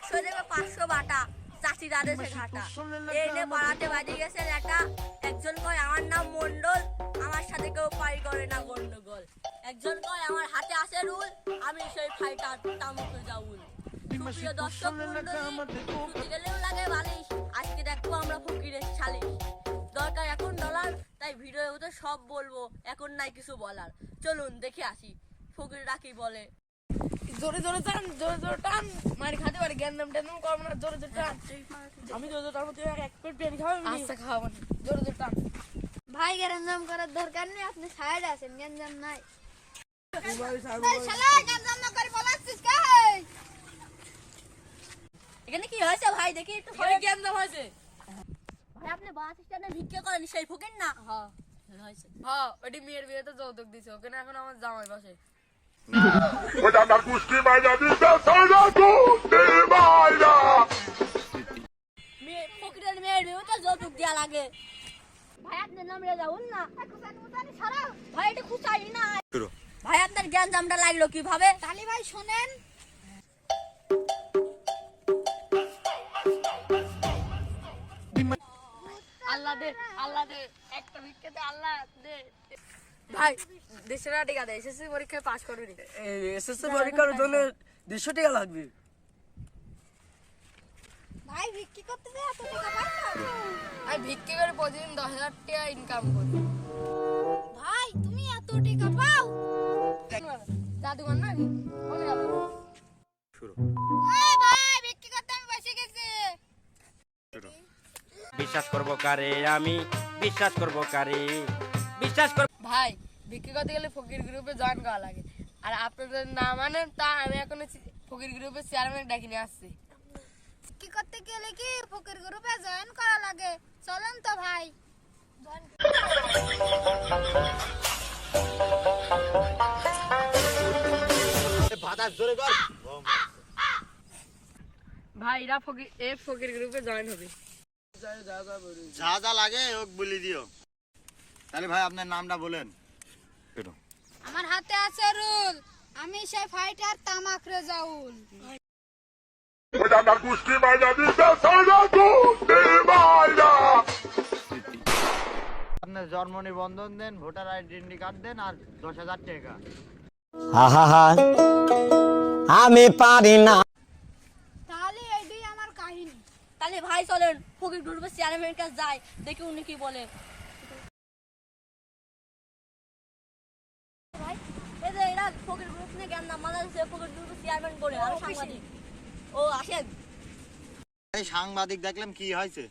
100 দেবে 500 বাটা, চাচিরা দেশে ঘাটা। এই নে পাড়াতে বাজে গেছে লেটা, একজন কয় আমার নাম মন্ডল, আমার সাথে কেউ পাই করে না গন্ডগোল। একজন কয় আমার হাতে আছে রুল, আমি সেই ফাইটার তামুকে যাউল। সুপ্রিয় দর্শক মণ্ডলী, ছুটি গেলেও লাগে বালিশ, আজকে দেখবো আমরা ফকিরের সালিশ। দরকার এখন ডলার, তাই ভিডিওতে সব বলবো, এখন নাই কিছু বলার। চলুন দেখে আসি ফকিররা কি বলে। জোরে জোরে টান, জোরে জোরে টান, মারি খাতে পারে, গ্যান্দাম ট্যান্দাম করবো না, জোরে জোরে টান। আমি জোরে জোরে টান, তুই এক প্লেট বিরিয়ানি খাবো? আচ্ছা খাওয়াবো না, জোরে জোরে টান। ভাই গ্যাঞ্জাম করার দরকার নেই, আপনি সাইড আছেন, গ্যাঞ্জাম নাই। এখানে কি হয়েছে ভাই দেখি একটু? ভাই গ্যান্দাম হয়েছে। ভাই আপনি বাস স্ট্যান্ডে ভিক্ষা করেন, সেই ফকির না? হ্যাঁ হয়েছে। হ্যাঁ, ওটি মেয়ের বিয়েতে যৌতুক দিছে, ওখানে এখন আমার জামাই বসে। ফকিরের মেয়ের বিয়েতে যৌতুক দেয়া লাগে। ভাই আপনার নাম রেজাউল না? ভাই এটা খুচাই না। ভাই আপনার জ্ঞান জামটা লাগলো কিভাবে? তালি ভাই শোনেন, আল্লাহ দে, আল্লাহ দে, একটা ভিক্ষা দে, আল্লাহ দে। ভাই দেশের টাকা দে, এসএসসি পরীক্ষায় পাস করবি। এসএসসি পরীক্ষার জন্য 200 টাকা লাগবে। ভাই বিক্রি করতে যে এত টাকা পাচ্ছ? আমি ভিক্ষা করে প্রতিদিন 10,000 টাকা ইনকাম করি। ভাই তুমি এত টাকা পাও? জাদুঘর না ওনে গেল। এই ভাই বিক্রি করতে আমি বসে গেছি। বিশ্বাস করব কারে, আমি বিশ্বাস করব কারে, বিশ্বাস করব। ভাই বিক্রি করতে গেলে ফকির গ্রুপে জয়েন করা লাগে, আর আপনাদের না মানেন তা আমি এখন ফকির গ্রুপের চেয়ারম্যান ডাকি নিয়ে আসছি। বিক্রি করতে গেলে কি ফকির গ্রুপে জয়েন করা লাগে? চলেন তো ভাই। ভাই এরা ফকির গ্রুপে জয়েন হবে। যা যা লাগে ওক বলে দিও। তাহলে ভাই আপনার নামটা বলেন। আমার হাতে আছে রুল, আমি সেই ফাইটার তামাক রেজাউল। আপনার জন্ম নিবন্ধন দেন, ভোটার আইডেন্টি কার্ড দেন, আর 10,000 টাকা। আমি পারি না। তাহলে এইটাই আমার কাহিনী। তাহলে ভাই চলেন ফকির গ্রুপের চেয়ারম্যানের কাছে যাই, দেখি উনি কি বলে। ভাই এই যে এরা ফকির গ্রুপ নিয়ে জ্ঞান নাম মানাচ্ছে, ফকির গ্রুপের চেয়ারম্যান করে আর সাংবাদিক। ও আসেন। এই সাংবাদিক দেখলাম কি হয়েছে?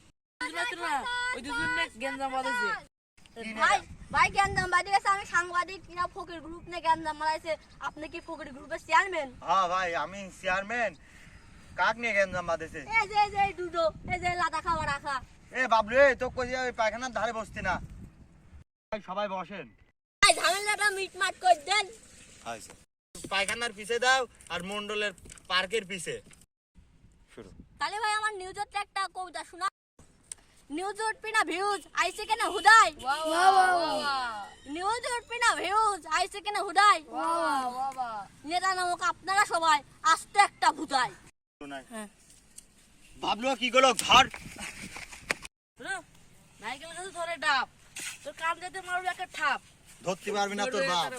ওই দুজনে গেঞ্জাম বাঁধেছে। ভাই ভাই জ্ঞান নাম বাজে গেছে, আমি সাংবাদিক, এরা ফকির গ্রুপ নিয়ে জ্ঞান নাম মানাইছে। আপনি কি ফকির গ্রুপের চেয়ারম্যান? হ্যাঁ ভাই আমি চেয়ারম্যান। কাক নিয়ে গেঞ্জাম বাঁধেছে? এই দুটো, এই যে লাদা খাওয়া রাখা। এ বাবলু, এই তো কই ওই পায়খানার ধারে বসতি না? ভাই সবাই বসেন। ভাই ঝামেলাটা মিটমাট করে দেন। পায়খানার পিছে দাও আর মন্ডলের পার্কের পিছে। তাহলে ভাই আমার নিউজের একটা কবিতা শোনা। নিউজ উঠবি না ভিউজ আইছে কেন হুদাই, নিউজ উঠবি না ভিউজ আইছে কেন হুদাই, নেতা নামক আপনারা সবাই আস্তে একটা ভুতাই। বাবলু কি গেল ঘর? নাইকেল গাছে ধরে ডাব, তোর কান যেতে মারবে একটা ঠাপ। ধরতে পারবি না তোর বাপ।